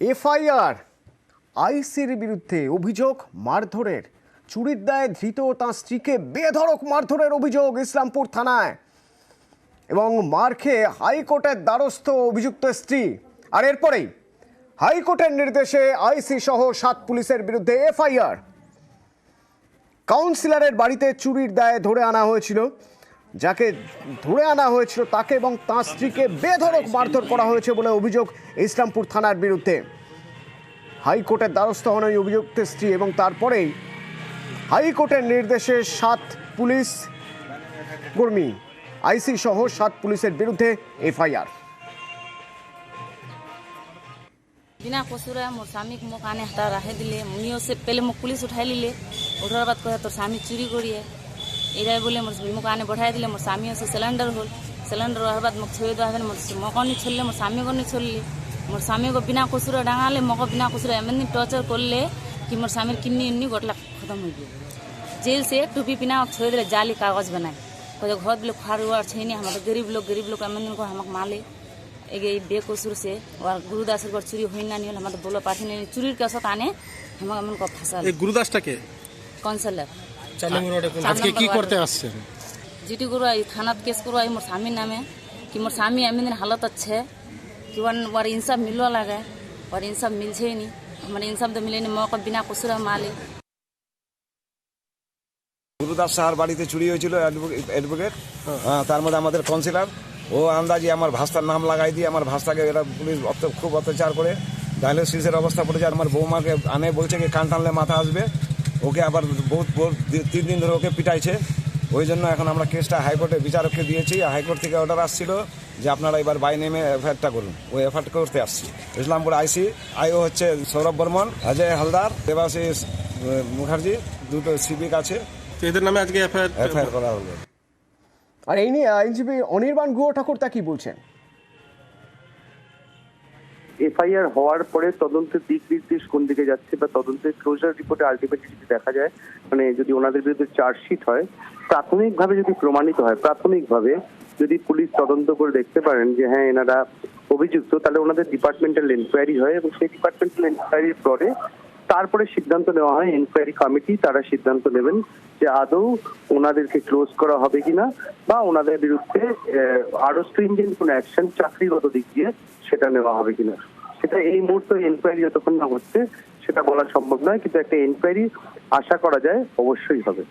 FIR আইসির বিরুদ্ধে অভিযোগ মারধরের, চুরির দায়ে ধৃত তাঁর স্ত্রীকে বেধড়ক মারধরের অভিযোগ ইসলামপুর থানায় এবং মার খেয়ে হাইকোর্টের দ্বারস্থ অভিযুক্ত স্ত্রী। আর এরপরেই হাইকোর্টের নির্দেশে আইসি সহ 7 পুলিশের বিরুদ্ধে এফআইআর। কাউন্সিলরের বাড়িতে চুরির দায়ে ধরে আনা হয়েছিল, যাকে ধরে আনা হয়েছিল তাকে এবং তাঁর স্ত্রীকে বেধড়ক মারধর করা হয়েছে বলে অভিযোগ ইসলামপুর থানার বিরুদ্ধে। হাইকোর্টের দ্বারস্থ হন ওই অভিযুক্ত স্ত্রী এবং তারপরেই হাইকোর্টের নির্দেশে 7 পুলিশ কর্মী আইসি সহ 7 পুলিশের বিরুদ্ধে এফআইআর। बिना कसूर मोर स्वामी को आने हटा रहे दिले मुनियों से पहले मुझ पुलिस उठाई लीले। उठार बात कहे तो स्वामी चोरी करिए इधर बोले मोर मुख आने बढ़ाई दिले। मोर स्वामी से सिलेंडर होल सिलेंडर हर बात मुख छोड़ दो मोर मको नहीं छोड़ले मोर स्वामी को नहीं छोड़ले। मोर स्वामी को बिना कसूर डांगाले मको बिना कसूर एमन टॉर्चर करले कि मोर स्वामी किन्नी इन्नी गोटला खत्म हो गई। जेल से टूपी पिना छोड़ दिले, जाली कागज बनाए कहे घर लोग खार हुआ छे नहीं। हमारे गरीब लोग एमन को हमक माले बेकसूर से और गुरुदास चुरी हुई ना नहीं हमारे बोलो पाठी नहीं चुरी के साथ आने हम को फंसा। गुरुदास काउंसिलर আজকে কি করতে আসছেন? जीटी गुरु थाना केस करो मोर स्वामी नामे कि मोर स्वामी एम दिन हालत अच्छे कि वर इंसाफ मिलवा लगे और इंसाफ मिलছে नहीं। हमारे इंसाफ तो मिले नहीं मौका बिना कसूर माले। গুরুদাস সাহার বাড়িতে চুরি হয়েছিল অ্যাডভোকেট, তার মধ্যে আমাদের কাউন্সিলর ও আন্দাজি আমার ভাস্তার নাম লাগাই দিয়ে আমার ভাস্তাকে এরা পুলিশ খুব অত্যাচার করে ডায়ালিসিসের অবস্থা পড়েছে। আর আমার বৌমাকে আনে বলছে কি কান টানলে মাথা আসবে, ওকে আবার বহুত 3 দিন ধরে ওকে পিটাইছে। ওই জন্য এখন আমরা কেসটা হাইকোর্টে বিচারককে দিয়েছি। হাইকোর্ট থেকে অর্ডার আসছিল যে আপনারা এবার বাই নেমে এফআইআরটা করুন। ওই এফআইআর করতে আসছি। ইসলামপুর আইসি আইও হচ্ছে সৌরভ বর্মন, অজয় হালদার, দেবাশিস মুখার্জি, 2টো সিভিক আছে। এদের নামে আজকে এফআইআর করা হলো। আর এই নিয়ে আইনজীবী অনির্বাণ গুহ ঠাকুর তা কি বলছেন? এফআইআর হওয়ার পরে তদন্তের দিক নির্দেশ কোন দিকে যাচ্ছে বা তদন্তের ক্লোজার রিপোর্টে আলটিমেটলি যদি দেখা যায়, মানে যদি ওনাদের বিরুদ্ধে চার্জশিট হয়, প্রাথমিকভাবে যদি প্রমাণিত হয়, প্রাথমিকভাবে যদি পুলিশ তদন্ত করে দেখতে পারেন যে হ্যাঁ এনারা অভিযুক্ত, তাহলে ওনাদের ডিপার্টমেন্টাল এনকোয়ারি হয় এবং সেই ডিপার্টমেন্টাল এনকোয়ারির পরে তারপরে সিদ্ধান্ত নেওয়া হয়। এনকোয়ারি কমিটি তারা সিদ্ধান্ত নেবেন যে আদৌ ওনাদেরকে ক্লোজ করা হবে কিনা বা ওনাদের বিরুদ্ধে আরো স্ট্রিনজেন্ট কোনো অ্যাকশন চাকরিগত দিক দিয়ে সেটা নেওয়া হবে কিনা। সেটা এই মুহূর্তে এনকোয়ারি যতক্ষণ না হচ্ছে সেটা বলা সম্ভব নয়, কিন্তু একটা এনকোয়ারি আশা করা যায় অবশ্যই হবে।